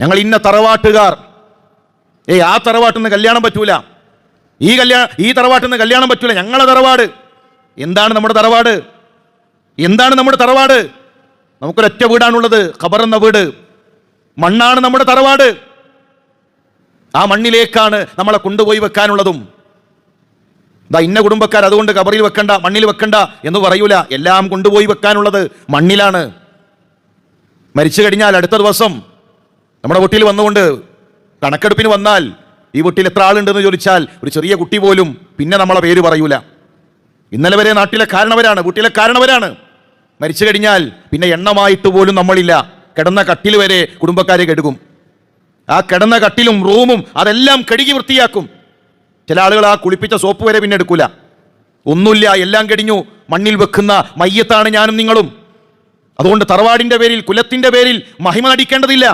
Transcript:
ഞങ്ങൾ ഇന്ന തറവാട്ടുകാർ, ആ തറവാട്ടിൽ നിന്ന് കല്യാണം പറ്റൂല, ഈ തറവാട്ടിൽ നിന്ന് കല്യാണം പറ്റൂല, ഞങ്ങളെ തറവാട്. എന്താണ് നമ്മുടെ തറവാട്? എന്താണ് നമ്മുടെ തറവാട്? നമുക്കൊരൊറ്റ വീടാണുള്ളത്, ഖബർ എന്ന വീട്. മണ്ണാണ് നമ്മുടെ തറവാട്. ആ മണ്ണിലേക്കാണ് നമ്മളെ കൊണ്ടുപോയി വെക്കാനുള്ളതും. ഇന്ന കുടുംബക്കാർ, അതുകൊണ്ട് ഖബറിൽ വെക്കണ്ട, മണ്ണിൽ വെക്കണ്ട എന്ന് പറയൂല. എല്ലാം കൊണ്ടുപോയി വെക്കാനുള്ളത് മണ്ണിലാണ്. മരിച്ചു കഴിഞ്ഞാൽ അടുത്ത ദിവസം നമ്മുടെ വീട്ടിൽ വന്നുകൊണ്ട് കണക്കെടുപ്പിന് വന്നാൽ ഈ വീട്ടിൽ എത്ര ആളുണ്ടെന്ന് ചോദിച്ചാൽ ഒരു ചെറിയ കുട്ടി പോലും പിന്നെ നമ്മളെ പേര് പറയൂല. ഇന്നലെ വരെ നാട്ടിലെ കാരണവരാണ്, വീട്ടിലെ കാരണവരാണ്. മരിച്ചു കഴിഞ്ഞാൽ പിന്നെ എണ്ണമായിട്ട് പോലും നമ്മളില്ല. കിടന്ന കട്ടിൽ വരെ കുടുംബക്കാരെ കെടുക്കും. ആ കിടന്ന കട്ടിലും റൂമും അതെല്ലാം കഴുകി വൃത്തിയാക്കും. ചില ആളുകൾ ആ കുളിപ്പിച്ച സോപ്പ് വരെ പിന്നെ എടുക്കൂല. ഒന്നുമില്ല, എല്ലാം കഴിഞ്ഞു. മണ്ണിൽ വെക്കുന്ന മയ്യത്താണ് ഞാനും നിങ്ങളും. അതുകൊണ്ട് തറവാടിന്റെ പേരിൽ, കുലത്തിന്റെ പേരിൽ മഹിമ നടിക്കേണ്ടതില്ല.